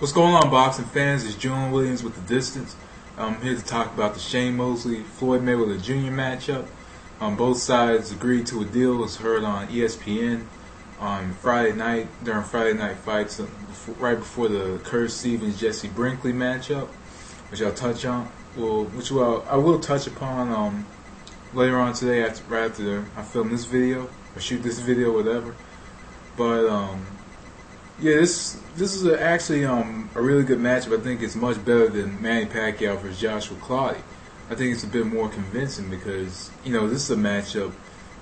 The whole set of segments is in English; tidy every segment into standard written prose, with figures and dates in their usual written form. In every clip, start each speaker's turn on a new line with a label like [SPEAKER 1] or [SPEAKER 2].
[SPEAKER 1] What's going on, boxing fans? It's Julian Williams with The Distance. I'm here to talk about the Shane Mosley, Floyd Mayweather Jr. matchup. Both sides agreed to a deal. It was heard on ESPN on Friday night, during Friday night fights, right before the Curtis Stevens-Jesse Brinkley matchup, which I'll touch on. I will touch upon later on today, right after I film this video, or shoot this video, whatever. But yeah, this is actually a really good matchup. I think it's much better than Manny Pacquiao versus Joshua Clottey. I think it's a bit more convincing because this is a matchup.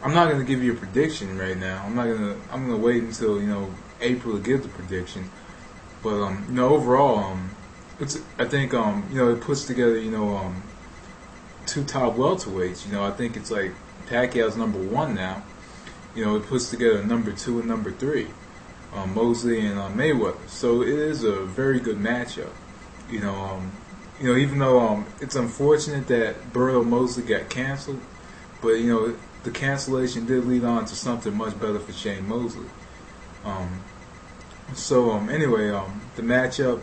[SPEAKER 1] I'm not going to give you a prediction right now. I'm going to wait until April to give the prediction. But overall, I think it puts together two top welterweights. I think it's like Pacquiao's #1 now. It puts together #2 and #3. Mosley and Mayweather. So it is a very good matchup. Even though it's unfortunate that Burrow Mosley got canceled, but the cancellation did lead on to something much better for Shane Mosley. Anyway, the matchup,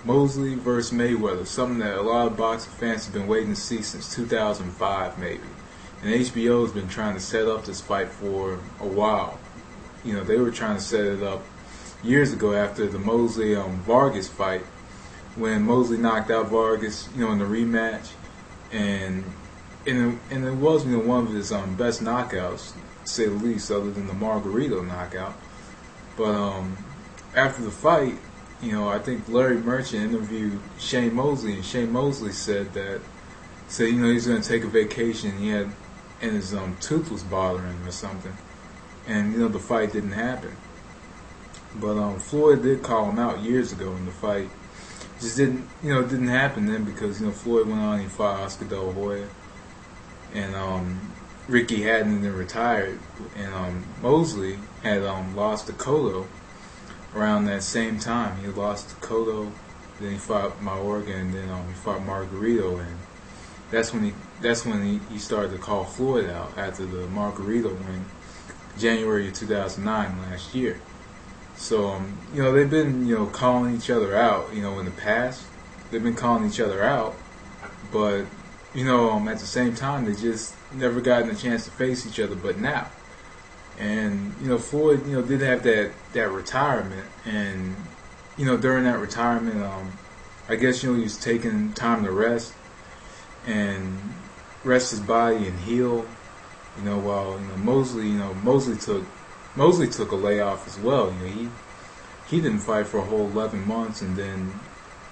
[SPEAKER 1] Mosley versus Mayweather, something that a lot of boxing fans have been waiting to see since 2005 maybe. And HBO has been trying to set up this fight for a while. They were trying to set it up years ago after the Mosley Vargas fight, when Mosley knocked out Vargas, in the rematch, and it was one of his best knockouts, to say the least, other than the Margarito knockout. But after the fight, I think Larry Merchant interviewed Shane Mosley, and Shane Mosley said he's going to take a vacation. And his tooth was bothering him or something. And the fight didn't happen. But Floyd did call him out years ago in the fight. Just didn't happen then because Floyd went on and he fought Oscar De La Hoya, and Ricky Hatton then retired, and Mosley had lost to Cotto around that same time. He lost to Cotto, then he fought Mayorga, and then he fought Margarito, and that's when he started to call Floyd out after the Margarito win. January of 2009, last year. So, they've been, calling each other out, in the past. They've been calling each other out, but, at the same time, they just never gotten a chance to face each other but now. And, Floyd, did have that retirement, and, during that retirement, I guess, he was taking time to rest, and rest his body and heal. While Mosley took a layoff as well. He didn't fight for a whole 11 months, and then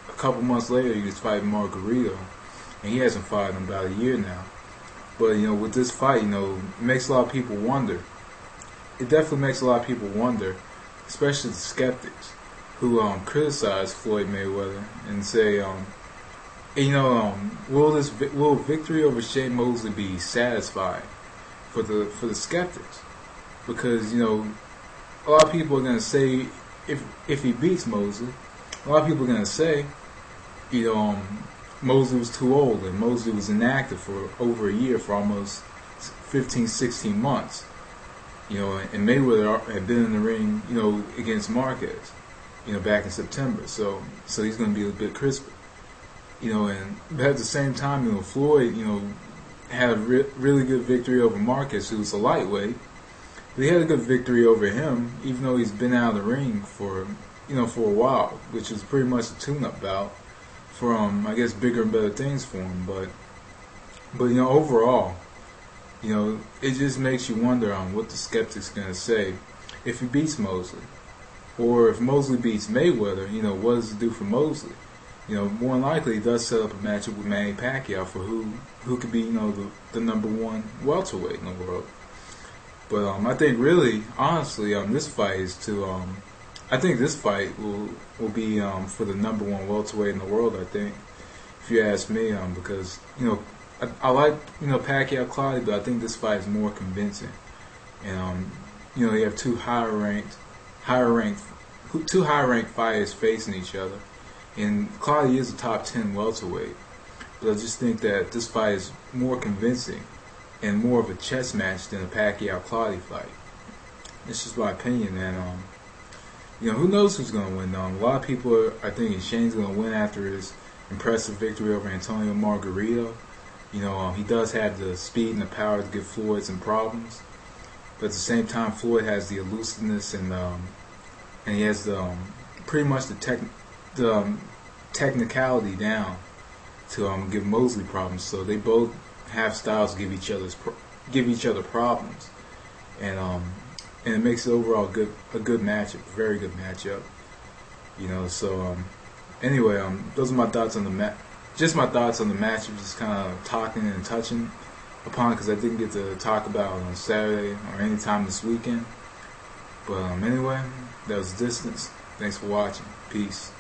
[SPEAKER 1] a couple months later he was fighting Margarito, and he hasn't fought in about a year now. But with this fight, it makes a lot of people wonder. It definitely makes a lot of people wonder, especially the skeptics who criticize Floyd Mayweather and say, will victory over Shane Mosley be satisfying for the skeptics? Because a lot of people are going to say, if he beats Mosley, a lot of people are going to say Mosley was too old, and Mosley was inactive for over a year, for almost 15-16 months, and Mayweather had been in the ring against Marquez back in September, so he's going to be a bit crisper, but at the same time, Floyd had a really good victory over Marquez, who was a lightweight. But he had a good victory over him, even though he's been out of the ring for a while, which is pretty much a tune-up bout for I guess bigger and better things for him. But overall, it just makes you wonder on what the skeptics are gonna say if he beats Mosley, or if Mosley beats Mayweather. What does it do for Mosley? More than likely, it does set up a matchup with Manny Pacquiao for who could be, the #1 welterweight in the world. But I think really, honestly, this fight is I think this fight will be for the #1 welterweight in the world. I think, if you ask me, because I like Pacquiao Clottey, but I think this fight is more convincing. And you have two higher ranked fighters facing each other. And Clottey is a top 10 welterweight, but I just think that this fight is more convincing and more of a chess match than a Pacquiao-Clottey fight. It's just my opinion, and who knows who's going to win? A lot of people are thinking Shane's going to win after his impressive victory over Antonio Margarito. He does have the speed and the power to give Floyd some problems, but at the same time, Floyd has the elusiveness and he has the pretty much the technicality down to give Mosley problems. So they both have styles to give each other problems, and it makes it overall a good matchup, very good matchup. So anyway, those are my thoughts on the just my thoughts on the matchup, just kind of talking and touching upon, because I didn't get to talk about it on Saturday or any time this weekend. But anyway, that was Distance. Thanks for watching. Peace.